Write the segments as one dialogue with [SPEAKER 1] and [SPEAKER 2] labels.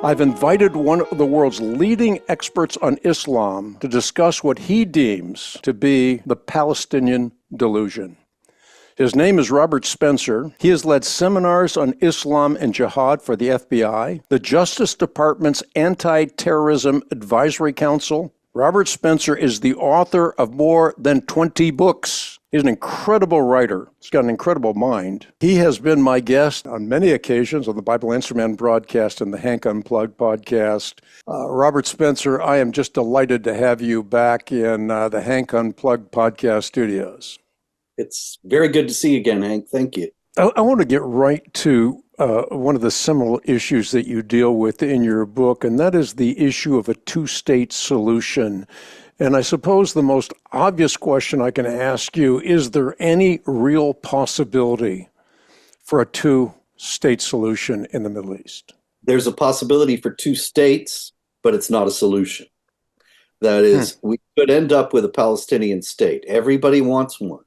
[SPEAKER 1] I've invited one of the world's leading experts on Islam to discuss what he deems to be the Palestinian delusion. His name is Robert Spencer. He has led seminars on Islam and Jihad for the FBI, the Justice Department's Anti-Terrorism Advisory Council. Robert Spencer is the author of more than 20 books. He's an incredible writer. He's got an incredible mind. He has been my guest on many occasions on the Bible Answer Man broadcast and the Hank Unplugged podcast. Robert Spencer, I am just delighted to have you back in the Hank Unplugged podcast studios.
[SPEAKER 2] It's very good to see you again, Hank. Thank you.
[SPEAKER 1] I want to get right to one of the seminal issues that you deal with in your book, and that is the issue of a two-state solution. And I suppose the most obvious question I can ask you, is there any real possibility for a two-state solution in the Middle East?
[SPEAKER 2] There's a possibility for two states, but it's not a solution. That is, we could end up with a Palestinian state. Everybody wants one.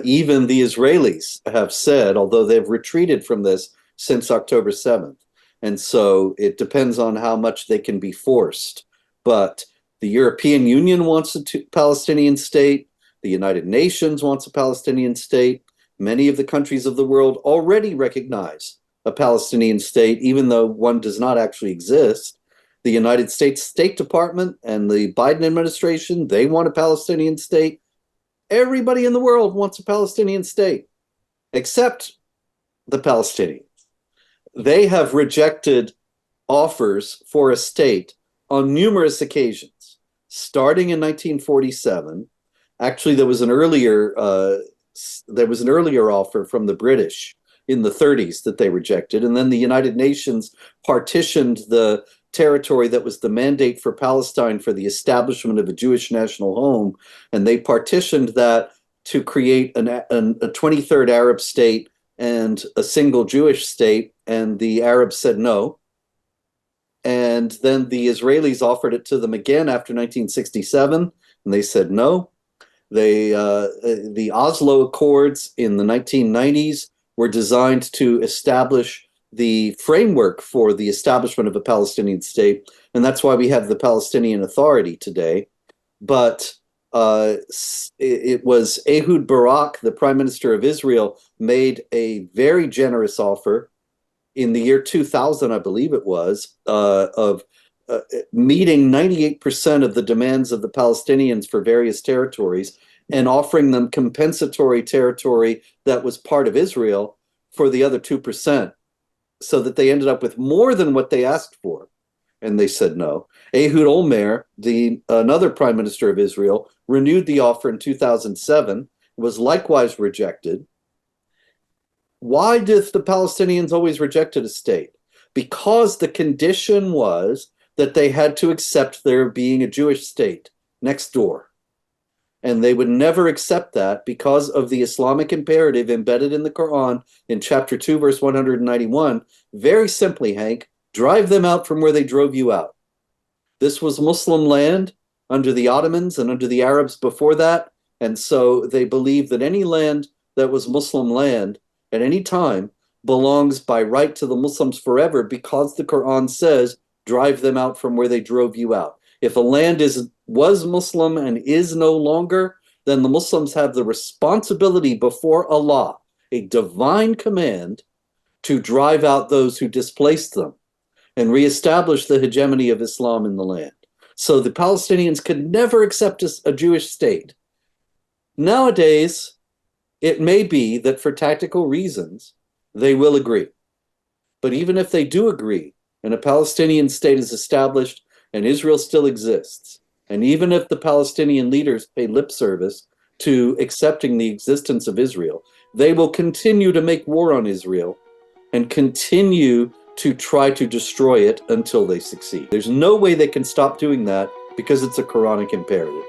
[SPEAKER 2] Even the Israelis have said, although they've retreated from this since October 7th. And so it depends on how much they can be forced. But the European Union wants a Palestinian state. The United Nations wants a Palestinian state. Many of the countries of the world already recognize a Palestinian state, even though one does not actually exist. The United States State Department and the Biden administration, they want a Palestinian state. Everybody in the world wants a Palestinian state, except the Palestinians. They have rejected offers for a state on numerous occasions, starting in 1947. Actually, there was an earlier offer from the British in the 30s that they rejected, and then the United Nations partitioned the territory that was the mandate for Palestine for the establishment of a Jewish national home, and they partitioned that to create a 23rd Arab state and a single Jewish state, and the Arabs said no. And then the Israelis offered it to them again after 1967, and they said no. The Oslo Accords in the 1990s were designed to establish the framework for the establishment of a Palestinian state, and that's why we have the Palestinian Authority today. But it was Ehud Barak, the Prime Minister of Israel, made a very generous offer in the year 2000, I believe it was, of meeting 98% of the demands of the Palestinians for various territories and offering them compensatory territory that was part of Israel for the other 2%. So that they ended up with more than what they asked for, and they said no. Ehud Olmert, another prime minister of Israel, renewed the offer in 2007, was likewise rejected. Why did the Palestinians always reject a state? Because the condition was that they had to accept there being a Jewish state next door. And they would never accept that because of the Islamic imperative embedded in the Quran in chapter 2, verse 191. Very simply, Hank, drive them out from where they drove you out. This was Muslim land under the Ottomans and under the Arabs before that. And so they believed that any land that was Muslim land at any time belongs by right to the Muslims forever because the Quran says, drive them out from where they drove you out. If a land was Muslim and is no longer, then the Muslims have the responsibility before Allah, a divine command, to drive out those who displaced them and reestablish the hegemony of Islam in the land. So the Palestinians could never accept a Jewish state. Nowadays, it may be that for tactical reasons, they will agree. But even if they do agree, and a Palestinian state is established, and Israel still exists, and even if the Palestinian leaders pay lip service to accepting the existence of Israel, they will continue to make war on Israel and continue to try to destroy it until they succeed. There's no way they can stop doing that because it's a Quranic imperative.